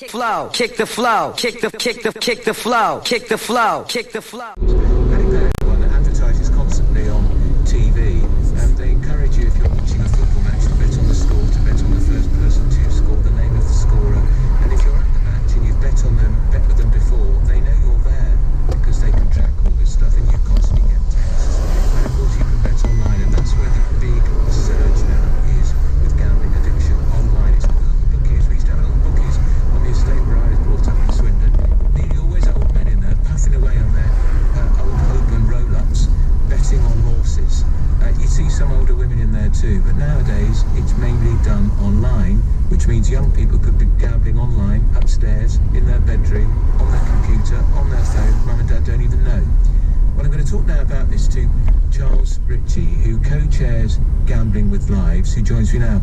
flow, kick the flow, kick the flow, kick the flow, kick the flow. One that advertises constantly on TV, and they encourage you, if you're watching a football match, to bet on the score, to bet on the first person to score, the name of the scorer. And if you're at the match and you've bet with them before, they know you're there because they can track all this stuff, and you constantly get texts. And of course you can bet online, and that's where the big surge now is with gambling addiction online. It's little bookies. We used to have little bookies on the estate where I was brought up in Swindon. Nearly always old men in there puffing away on their old Open roll-ups, betting on horses. You see some older women in there too, but nowadays it's mainly done online, which means young people could be gambling online, upstairs, in their bedroom, on their computer, on their phone. Mum and Dad don't even know. Well, I'm going to talk now about this to Charles Ritchie, who co-chairs Gambling with Lives, who joins me now.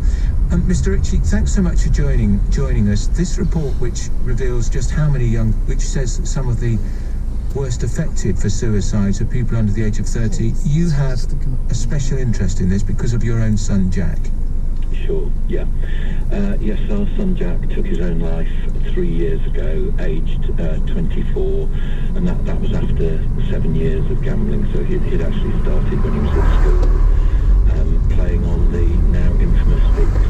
Mr. Ritchie, thanks so much for joining us. This report, which reveals just how many which says some of the worst affected for suicides are people under the age of 30. You have a special interest in this because of your own son, Jack. Sure, yeah. Yes, our son Jack took his own life 3 years ago, aged 24, and that was after 7 years of gambling. So he'd actually started when he was at school, playing on the now infamous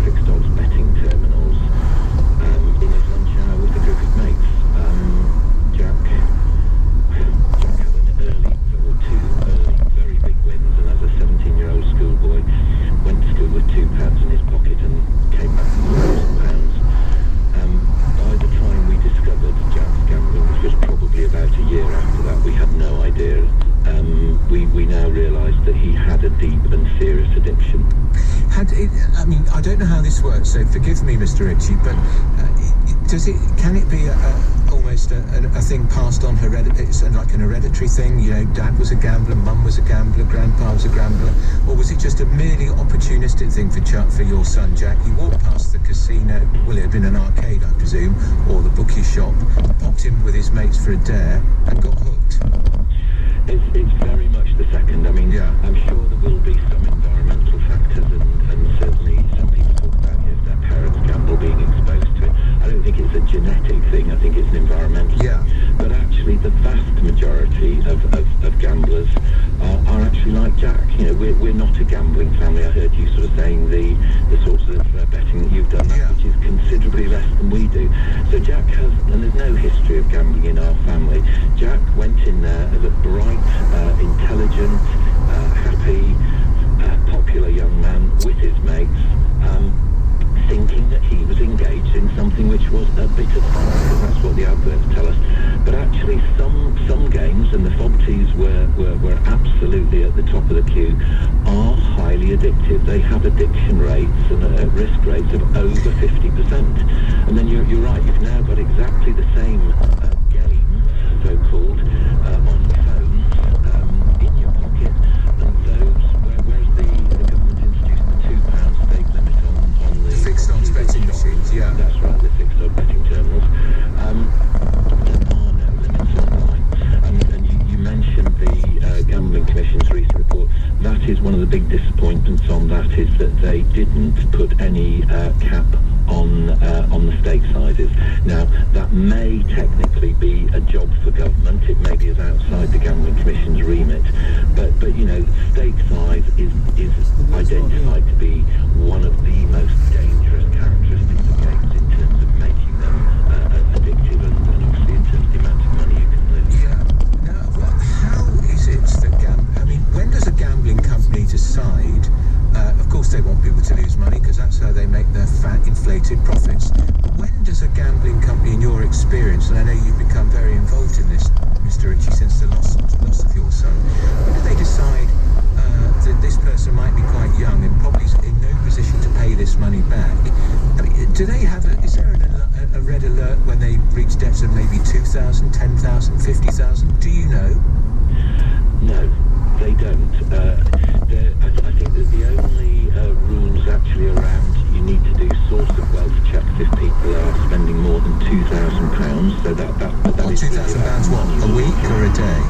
fixed odds betting terminals in his lunch hour with a group of mates. Jack had two early, very big wins, and as a 17-year-old schoolboy, went to school with £2 in his pocket and came back with £1,000. By the time we discovered Jack's gambling, which was probably about a year after that, we had no idea. We now realise that he had a deep and serious addiction. I don't know how this works, so forgive me, Mr. Ritchie, but can it be almost a thing passed on, it's like an hereditary thing? You know, Dad was a gambler, Mum was a gambler, Grandpa was a gambler, or was it just a merely opportunistic thing for your son Jack? He walked past the casino, well, it had been an arcade, I presume, or the bookie shop, popped in with his mates for a dare, and got hooked. It's very much the second. I mean, yeah. I'm sure there will be some environmental factors, and certainly some people talk about if their parents gamble, being exposed to it. I don't think it's a genetic thing. I think it's an environmental thing. But actually, the vast majority of gamblers are actually like Jack. You know, we're not a gambling family. I heard you sort of saying the sorts of betting that you've done, which is considerably less than we do. So Jack has, and there's no history of gambling in our family. Jack went in there as a bright, intelligent, happy, popular young man with his mates, thinking that he was engaged in something which was a bit of fun, because that's what the adverts tell us. But actually some games, and the FOBTs were absolutely at the top of the queue, are highly addictive. They have addiction rates and risk rates of over 50%. And then you're right, you've now got exactly the same games, so-called, on your phones, in your pocket, and those, whereas the government introduced the £2 stake limit on the fixed odds betting machines, That's right, the fixed odds betting terminals. There are no limits online. And you mentioned the Gambling Commission's recent report. That is one of the big disappointments on that, is that they didn't put any cap on the stake sizes. Now, that may technically be a job for government. It maybe is outside the Gambling Commission's remit. But you know, stake size is identified to be one of the most dangerous characteristics of games in terms of making them addictive, and obviously in terms of the amount of money you can lose. Yeah. Now, how is it that when does a gambling company decide? Of course, they want people to lose money because that's how they make their fat, inflated profits. But when does a gambling company, in your experience, and I know you've become very involved in this, Mr. Ritchie, since the loss of your son, when do they decide that this person might be quite young and probably in no position to pay this money back? I mean, do they have is there a red alert when they reach debts of maybe 2,000, 10,000, 50,000? Do you know? No, they don't. I think that the only rules actually around, you need to do source of wealth checks if people are spending more than £2,000. So that is £2,000 what, a week or a day?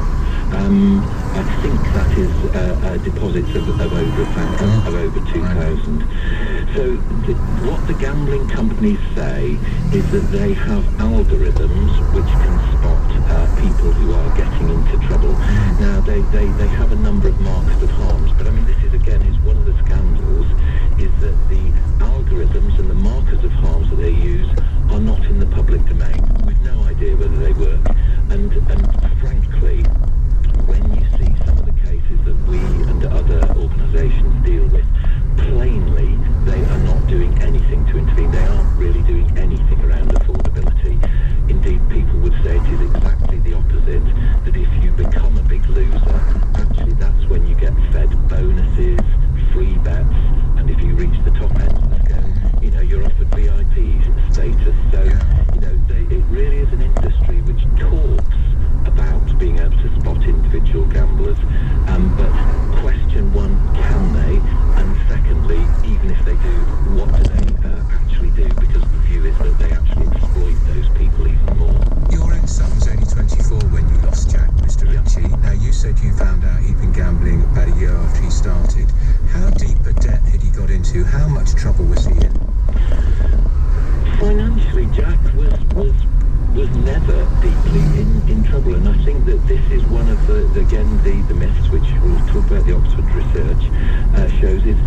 I think that is deposits of over 1,000, of over 2,000. So what the gambling companies say is that they have algorithms which can spot people who are getting into trouble. Now they have a number of markers of harms, but I mean this is again is one of the scandals, is that the algorithms and the markers of harms that they use are not in the public domain. We've no idea whether they work, and frankly, when you see some of the cases that we and other organisations deal with, plainly they are not doing anything to intervene. They aren't really doing anything around affordability. Indeed, people would say it is exactly the opposite, that if you become a big loser, actually that's when you get fed bonuses, free bets, and if you reach the top end of the scale, you know, you're offered VIP status. So, you know, it really is an industry which talks about being able to spot individual gamblers, but question one, can they? And secondly, even if they do, what do they actually do? Because the view is that they actually exploit those people even more. Your own son was only 24 when you lost Jack, Mr. Ritchie. Now, you said you found out he'd been gambling about a year after he started. How deep a debt had he got into? How much trouble was he in? Financially, Jack was never deeply in trouble, and I think that this is one of the myths which we'll talk about the Oxford research shows is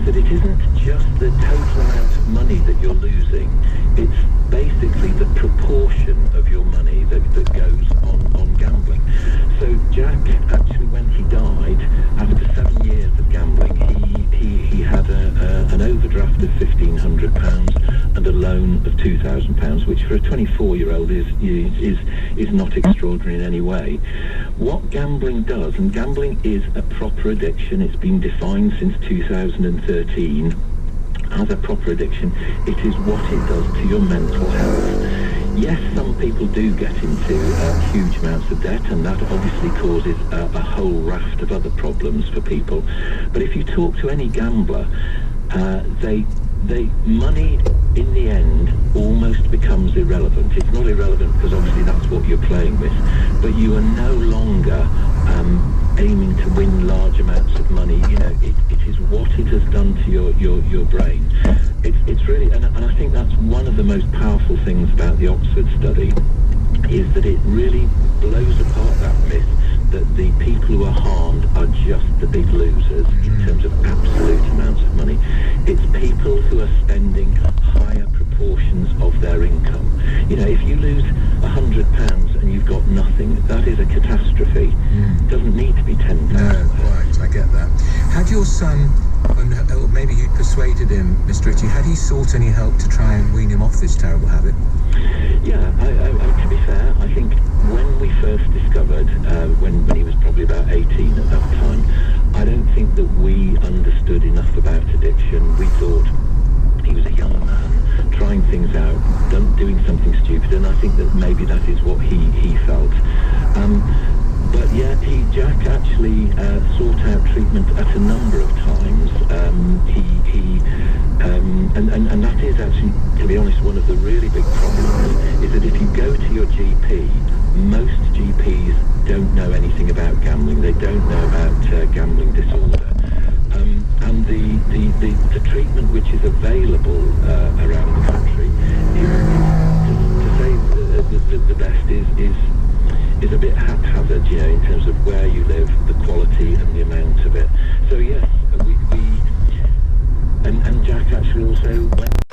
that it isn't just the total amount of money that you're losing, it's basically the proportion of your money that goes on gambling. So Jack actually, when he died, after 7 years of gambling, he had an overdraft of £1,500 and a loan of £2,000, which for a 24-year-old is not extraordinary in any way. What gambling does, and gambling is a proper addiction, it's been defined since 2013 as a proper addiction, it is what it does to your mental health. Yes, some people do get into huge amounts of debt, and that obviously causes a whole raft of other problems for people. But if you talk to any gambler, money in the end almost becomes irrelevant. It's not irrelevant because obviously that's what you're playing with, but you are no longer aiming to win large amounts of money. You know, it is what it has done to your brain. It's really, and I think that's one of the most powerful things about the Oxford study, is that it really blows apart that myth that the people who are harmed are just the big losers in terms of absolute amounts of money. It's people who are spending higher proportions of their income. You know, if you lose £100 and you've got nothing, that is a catastrophe. It doesn't need to be 10,000. No, quite, I get that. Had your son, or maybe you'd persuaded him, Mr. Ritchie, had he sought any help to try and wean him off this terrible habit? Yeah, to be fair, I think when we first discovered, when he was probably about 18 at that time, I don't think that we understood enough about addiction. We thought he was a young man trying things out, doing something stupid, and I think that maybe that is what he felt. But yeah, Jack actually sought out treatment at a number of times. And that is actually, to be honest, one of the really big problems, is that if you go to your GP, most GPs don't know anything about gambling. They don't know about gambling disorder. And the treatment which is available around the country to say the best is a bit haphazard, you know, in terms of where you live, the quality and the amount of it. So yes, and Jack actually also went